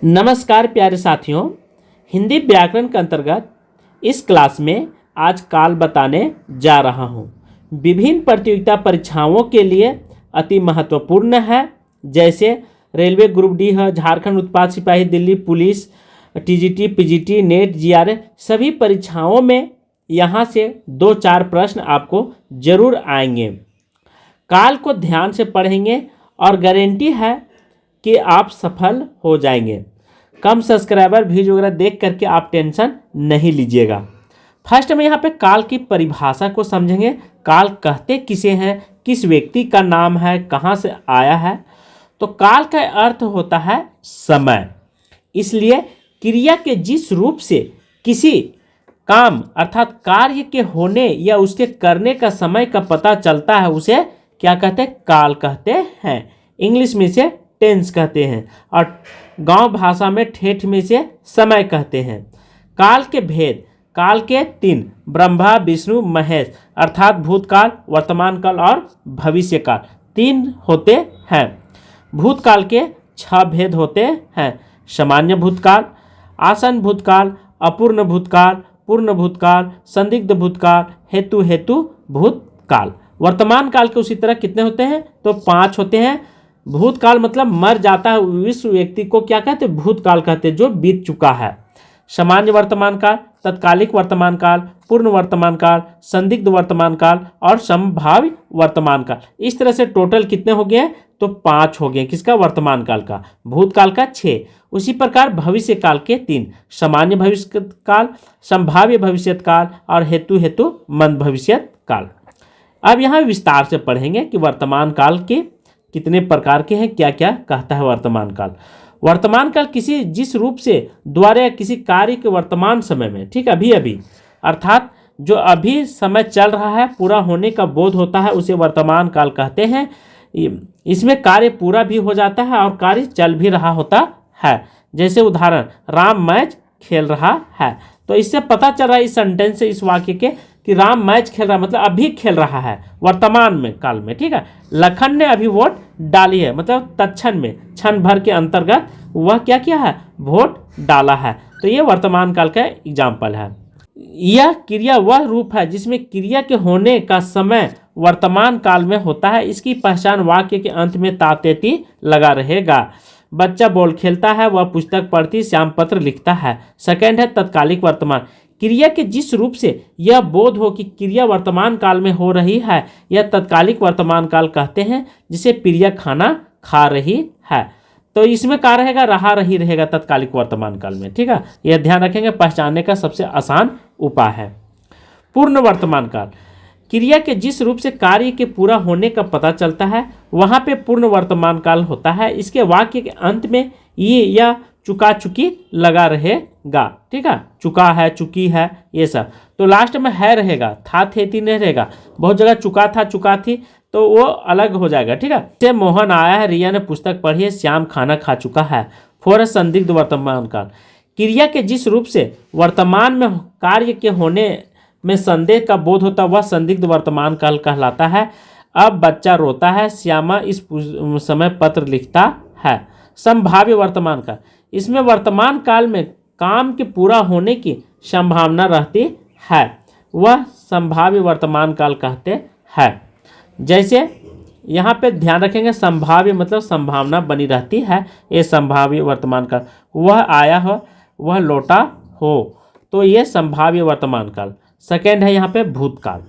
नमस्कार प्यारे साथियों, हिंदी व्याकरण के अंतर्गत इस क्लास में आज काल बताने जा रहा हूँ। विभिन्न प्रतियोगिता परीक्षाओं के लिए अति महत्वपूर्ण है, जैसे रेलवे ग्रुप डी है, झारखंड उत्पाद सिपाही, Delhi police, TGT, PGT, net, GRF, सभी परीक्षाओं में यहाँ से 2-4 प्रश्न आपको जरूर आएंगे। काल को ध्यान से पढ़ेंगे और गारंटी है कि आप सफल हो जाएंगे। कम सब्सक्राइबर व्यूज वगैरह देख करके आप टेंशन नहीं लीजिएगा। फर्स्ट में यहाँ पे काल की परिभाषा को समझेंगे। काल कहते किसे हैं, किस व्यक्ति का नाम है, कहाँ से आया है। तो काल का अर्थ होता है समय। इसलिए क्रिया के जिस रूप से किसी काम अर्थात कार्य के होने या उसके करने का समय का पता चलता है, उसे क्या कहते हैं, काल कहते हैं। इंग्लिश में से टेंस कहते हैं और गांव भाषा में ठेठ में से समय कहते हैं। काल के भेद, काल के 3 ब्रह्मा विष्णु महेश अर्थात भूतकाल, वर्तमान काल और भविष्य काल 3 होते हैं। भूतकाल के 6 भेद होते हैं। सामान्य भूतकाल, आसन भूतकाल, अपूर्ण भूतकाल, पूर्ण भूतकाल, संदिग्ध भूतकाल, हेतु भूतकाल। वर्तमान काल के उसी तरह कितने होते हैं, तो 5 होते हैं। भूतकाल मतलब मर जाता है उस व्यक्ति को क्या कहते हैं, भूतकाल कहते हैं, जो बीत चुका है। सामान्य वर्तमान काल, तत्कालिक वर्तमान काल, पूर्ण वर्तमान काल, संदिग्ध वर्तमान काल और संभाव्य वर्तमान काल। इस तरह से टोटल कितने हो गए, तो 5 हो गए। किसका, वर्तमान काल का। भूतकाल का 6। उसी प्रकार भविष्य काल के 3, सामान्य भविष्य काल, संभाव्य भविष्य काल और हेतु मंद भविष्य काल। अब यहाँ विस्तार से पढ़ेंगे कि वर्तमान काल के कितने प्रकार के हैं, क्या क्या कहता है वर्तमान काल। वर्तमान काल किसी जिस रूप से द्वारा या किसी कार्य के वर्तमान समय में, ठीक, अभी अर्थात जो अभी समय चल रहा है, पूरा होने का बोध होता है, उसे वर्तमान काल कहते हैं। इसमें कार्य पूरा भी हो जाता है और कार्य चल भी रहा होता है। जैसे उदाहरण, राम मैच खेल रहा है। तो इससे पता चल रहा है इस सेंटेंस से, इस वाक्य के, कि राम मैच खेल रहा है मतलब अभी खेल रहा है वर्तमान में काल में, ठीक है। लखन ने अभी वोट डाली है मतलब तत्क्षण में, क्षण भर के अंतर्गत वह क्या किया है, वोट डाला है। तो ये वर्तमान काल का एग्जाम्पल है। यह क्रिया वह रूप है जिसमें क्रिया के होने का समय वर्तमान काल में होता है। इसकी पहचान वाक्य के अंत में तातेती लगा रहेगा। बच्चा बॉल खेलता है, वह पुस्तक पढ़ती, श्याम पत्र लिखता है। सेकंड है तत्कालिक वर्तमान। क्रिया के जिस रूप से यह बोध हो कि क्रिया वर्तमान काल में हो रही है, यह तत्कालिक वर्तमान काल कहते हैं। जिसे प्रिया खाना खा रही है, तो इसमें क्या रहेगा, रहा रही रहेगा तत्कालिक वर्तमान काल में, ठीक है। यह ध्यान रखेंगे, पहचानने का सबसे आसान उपाय है। पूर्ण वर्तमान काल, क्रिया के जिस रूप से कार्य के पूरा होने का पता चलता है, वहाँ पे पूर्ण वर्तमान काल होता है। इसके वाक्य के अंत में ये या चुका चुकी लगा रहेगा, ठीक है। चुका है, चुकी है, ये सब। तो लास्ट में है रहेगा, था थे थी नहीं रहेगा। बहुत जगह चुका था, चुका थी, तो वो अलग हो जाएगा, ठीक है। जैसे मोहन आया है, रिया ने पुस्तक पढ़ी है, श्याम खाना खा चुका है। 4 संदिग्ध वर्तमान काल, क्रिया के जिस रूप से वर्तमान में कार्य के होने में संदेह का बोध होता, वह संदिग्ध वर्तमान काल कहलाता है। अब बच्चा रोता है, श्यामा इस समय पत्र लिखता है। संभाव्य वर्तमान काल, इसमें वर्तमान काल में काम के पूरा होने की संभावना रहती है, वह संभाव्य वर्तमान काल कहते हैं। जैसे यहाँ पे ध्यान रखेंगे, संभाव्य मतलब संभावना बनी रहती है, ये संभाव्य वर्तमान काल। वह आया हो, वह लौटा हो, तो ये संभाव्य वर्तमान काल। सेकेंड है यहाँ पे भूतकाल,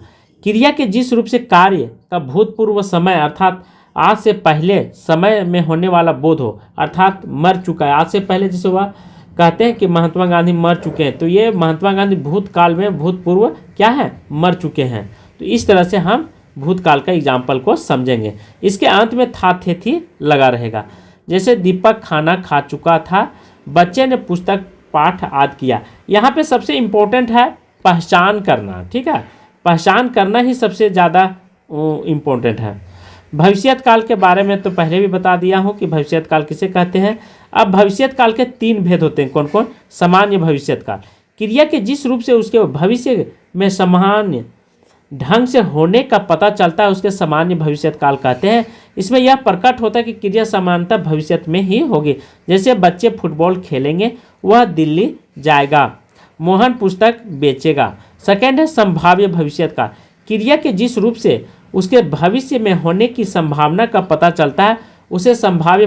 क्रिया के जिस रूप से कार्य का भूतपूर्व समय अर्थात आज से पहले समय में होने वाला बोध हो, अर्थात मर चुका है। आज से पहले जैसे वह कहते हैं कि महात्मा गांधी मर चुके हैं, तो ये महात्मा गांधी भूतकाल में भूतपूर्व क्या है, मर चुके हैं। तो इस तरह से हम भूतकाल का एग्जाम्पल को समझेंगे। इसके अंत में था थे थी लगा रहेगा। जैसे दीपक खाना खा चुका था, बच्चे ने पुस्तक पाठ आदि किया। यहाँ पे सबसे इम्पोर्टेंट है पहचान करना, ठीक है। पहचान करना ही सबसे ज़्यादा इम्पोर्टेंट है। भविष्यत काल के बारे में तो पहले भी बता दिया हूँ कि भविष्यत काल किसे कहते हैं। अब भविष्यत काल के 3 भेद होते हैं, कौन कौन। सामान्य भविष्यत काल, क्रिया के जिस रूप से उसके भविष्य में सामान्य ढंग से होने का पता चलता है उसके सामान्य भविष्यत काल कहते हैं। इसमें यह प्रकट होता है कि क्रिया सामान्यतः भविष्य में ही होगी। जैसे बच्चे फुटबॉल खेलेंगे, वह दिल्ली जाएगा, मोहन पुस्तक बेचेगा। सेकेंड है संभाव्य भविष्यत काल। क्रिया के जिस रूप से उसके भविष्य में होने की संभावना का पता चलता है उसे संभाव्य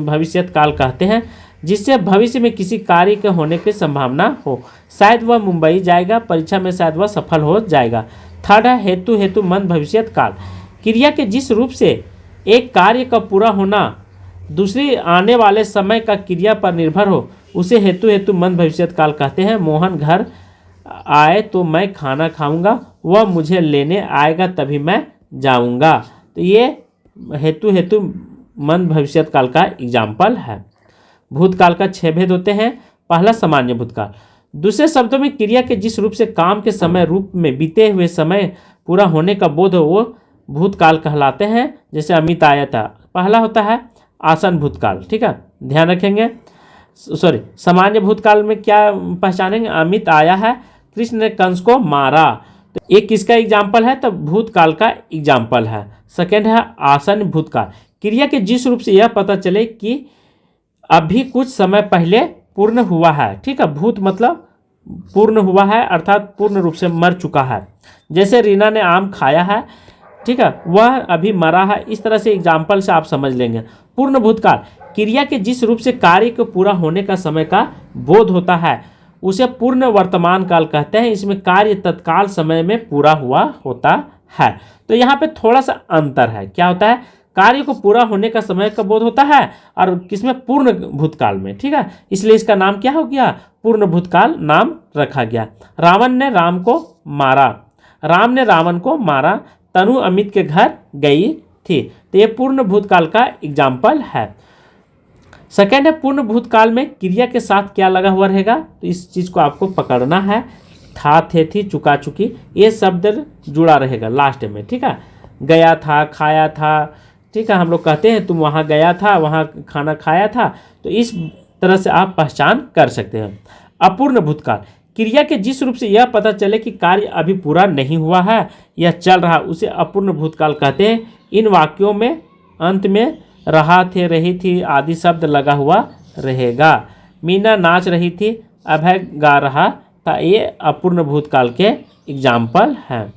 भविष्यत काल कहते हैं, जिससे भविष्य में किसी कार्य के होने की संभावना हो। शायद वह मुंबई जाएगा, परीक्षा में शायद वह सफल हो जाएगा। थर्ड है हेतु मंद भविष्यत काल। क्रिया के जिस रूप से एक कार्य का पूरा होना दूसरी आने वाले समय का क्रिया पर निर्भर हो उसे हेतु मंद भविष्यत काल कहते हैं। मोहन घर आए तो मैं खाना खाऊंगा, वह मुझे लेने आएगा तभी मैं जाऊंगा। तो ये हेतु मंद भविष्यत काल का एग्जाम्पल है। भूतकाल का 6 भेद होते हैं। पहला सामान्य भूतकाल। दूसरे शब्दों में क्रिया के जिस रूप से काम के समय रूप में बीते हुए समय पूरा होने का बोध हो वो भूतकाल कहलाते हैं। जैसे अमित आया था, पहला होता है आसन भूतकाल। ठीक है, ध्यान रखेंगे। सामान्य भूतकाल में क्या पहचानेंगे? अमित आया है, कृष्ण ने कंस को मारा, तो एक किसका एग्जाम्पल है? तो भूतकाल का एग्जाम्पल है। सेकेंड है आसन भूतकाल। क्रिया के जिस रूप से यह पता चले कि अभी कुछ समय पहले पूर्ण हुआ है। ठीक है, भूत मतलब पूर्ण हुआ है अर्थात पूर्ण रूप से मर चुका है। जैसे रीना ने आम खाया है, ठीक है, वह अभी मरा है। इस तरह से एग्जाम्पल से आप समझ लेंगे। पूर्ण भूतकाल क्रिया के जिस रूप से कार्य को पूरा होने का समय का बोध होता है उसे पूर्ण वर्तमान काल कहते हैं। इसमें कार्य तत्काल समय में पूरा हुआ होता है। तो यहाँ पे थोड़ा सा अंतर है। क्या होता है? कार्य को पूरा होने का समय का बोध होता है और किसमें? पूर्ण भूतकाल में। ठीक है, इसलिए इसका नाम क्या हो गया? पूर्ण भूतकाल नाम रखा गया। रावण ने राम को मारा, राम ने रावण को मारा, तनु अमित के घर गई थी। तो ये पूर्ण भूतकाल का एग्जाम्पल है। सेकेंड है पूर्ण भूतकाल में क्रिया के साथ क्या लगा हुआ रहेगा, तो इस चीज़ को आपको पकड़ना है। था, थे, थी, चुका, चुकी, ये शब्द जुड़ा रहेगा लास्ट में। ठीक है, गया था, खाया था। ठीक है, हम लोग कहते हैं तुम वहाँ गया था, वहाँ खाना खाया था, तो इस तरह से आप पहचान कर सकते हैं। अपूर्ण भूतकाल क्रिया के जिस रूप से यह पता चले कि कार्य अभी पूरा नहीं हुआ है या चल रहा, उसे अपूर्ण भूतकाल कहते हैं। इन वाक्यों में अंत में रहा, थे, रही थी आदि शब्द लगा हुआ रहेगा। मीना नाच रही थी, अभय गा रहा था, ये अपूर्ण भूतकाल के एग्जाम्पल हैं।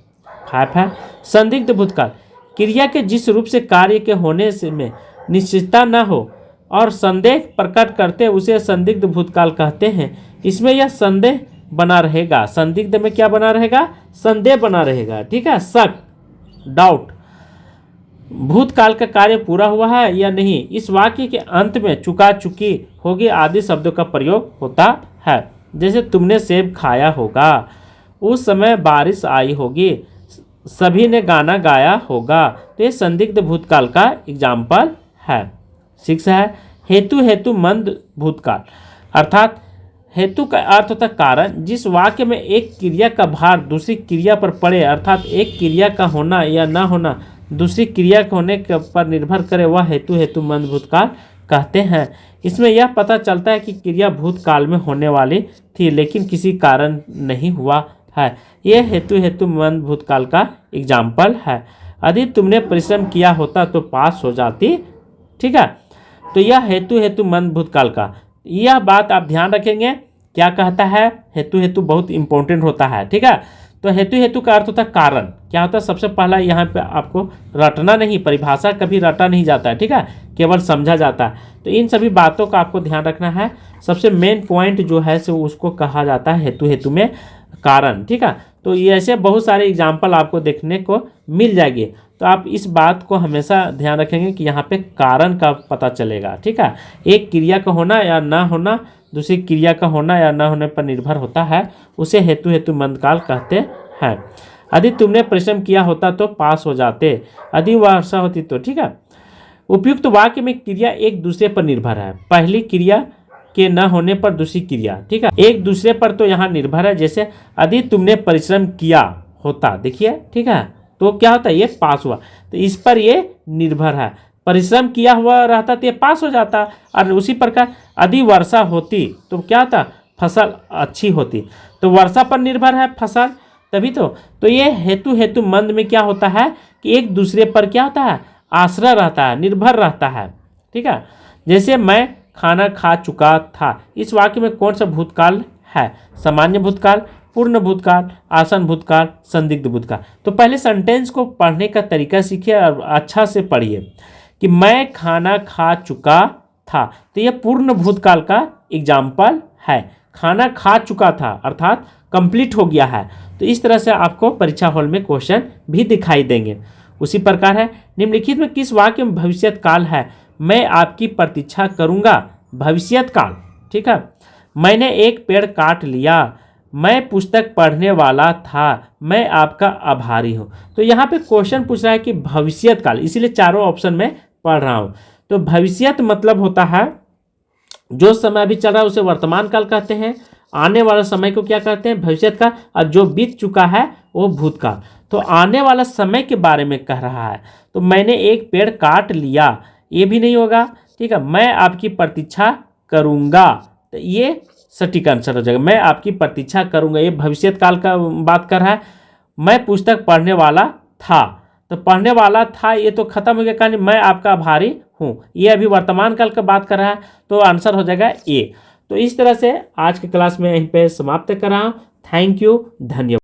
5 है संदिग्ध भूतकाल। क्रिया के जिस रूप से कार्य के होने से में निश्चितता न हो और संदेह प्रकट करते उसे संदिग्ध भूतकाल कहते हैं। इसमें यह संदेह बना रहेगा। संदिग्ध में क्या बना रहेगा? संदेह बना रहेगा। ठीक है, शक, डाउट। भूतकाल का कार्य पूरा हुआ है या नहीं, इस वाक्य के अंत में चुका, चुकी, होगी आदि शब्दों का प्रयोग होता है। जैसे तुमने सेब खाया होगा, उस समय बारिश आई होगी, सभी ने गाना गाया होगा। तो ये संदिग्ध भूतकाल का एग्जाम्पल है। 6 है हेतु मंद भूतकाल। अर्थात हेतु का अर्थ होता है कारण। जिस वाक्य में एक क्रिया का भार दूसरी क्रिया पर पड़े अर्थात एक क्रिया का होना या न होना दूसरी क्रिया के होने पर निर्भर करे, वह हेतु मंद भूतकाल कहते हैं। इसमें यह पता चलता है कि क्रिया भूतकाल में होने वाली थी लेकिन किसी कारण नहीं हुआ है। यह हेतु मंद भूतकाल का एग्जाम्पल है। यदि तुमने परिश्रम किया होता तो पास हो जाती। ठीक है, तो यह हेतु मंद भूतकाल का, यह बात आप ध्यान रखेंगे। क्या कहता है? हेतु बहुत इंपॉर्टेंट होता है। ठीक है, तो हेतु का अर्थ होता है कारण। क्या होता है? सबसे पहला यहाँ पे आपको रटना नहीं, परिभाषा कभी रटा नहीं जाता है। ठीक है, केवल समझा जाता है। तो इन सभी बातों का आपको ध्यान रखना है। सबसे मेन पॉइंट जो है सो उसको कहा जाता है हेतु में कारण। ठीक है, तो ये ऐसे बहुत सारे एग्जाम्पल आपको देखने को मिल जाएगी। तो आप इस बात को हमेशा ध्यान रखेंगे कि यहाँ पे कारण का पता चलेगा। ठीक है, एक क्रिया का होना या ना होना दूसरी क्रिया का होना या न होने पर निर्भर होता है, उसे हेतु मंदकाल कहते हैं। यदि तुमने परिश्रम किया होता तो पास हो जाते, यदि वर्षा होती तो। ठीक है, उपयुक्त वाक्य में क्रिया एक दूसरे पर निर्भर है। पहली क्रिया के न होने पर दूसरी क्रिया, ठीक है, एक दूसरे पर तो यहाँ निर्भर है। जैसे यदि तुमने परिश्रम किया होता, देखिए, ठीक है, तो क्या होता है? ये पास हुआ, तो इस पर ये निर्भर है। परिश्रम किया हुआ रहता तो ये पास हो जाता। और उसी प्रकार यदि वर्षा होती तो क्या होता? फसल अच्छी होती। तो वर्षा पर निर्भर है फसल, तभी तो ये हेतु हेतु मंद में क्या होता है कि एक दूसरे पर क्या होता है, आश्रय रहता है, निर्भर रहता है। ठीक है, जैसे मैं खाना खा चुका था, इस वाक्य में कौन सा भूतकाल है? सामान्य भूतकाल, पूर्ण भूतकाल, आसन भूतकाल, संदिग्ध भूतकाल। तो पहले सेंटेंस को पढ़ने का तरीका सीखिए और अच्छा से पढ़िए कि मैं खाना खा चुका था, तो यह पूर्ण भूतकाल का एग्जाम्पल है। खाना खा चुका था अर्थात कंप्लीट हो गया है। तो इस तरह से आपको परीक्षा हॉल में क्वेश्चन भी दिखाई देंगे। उसी प्रकार है, निम्नलिखित में किस वाक्य में भविष्यत काल है? मैं आपकी प्रतीक्षा करूंगा, भविष्यत काल। ठीक है, मैंने एक पेड़ काट लिया, मैं पुस्तक पढ़ने वाला था, मैं आपका आभारी हूँ। तो यहाँ पे क्वेश्चन पूछ रहा है कि भविष्यत काल, इसीलिए चारों ऑप्शन में पढ़ रहा हूँ। तो भविष्यत मतलब होता है जो समय अभी चल रहा है उसे वर्तमान काल कहते हैं, आने वाला समय को क्या कहते हैं, भविष्यत काल, और जो बीत चुका है वो भूतकाल। तो आने वाला समय के बारे में कह रहा है, तो मैंने एक पेड़ काट लिया, ये भी नहीं होगा। ठीक है, मैं आपकी प्रतीक्षा करूंगा, तो ये सटीक आंसर हो जाएगा। मैं आपकी प्रतीक्षा करूंगा, ये भविष्यत काल का बात कर रहा है। मैं पुस्तक पढ़ने वाला था, तो पढ़ने वाला था ये तो खत्म हो गया कहानी, मैं आपका आभारी हूँ, ये अभी वर्तमान काल का बात कर रहा है, तो आंसर हो जाएगा ए। तो इस तरह से आज की क्लास में यहीं पे समाप्त कर रहा हूँ। थैंक यू, धन्यवाद।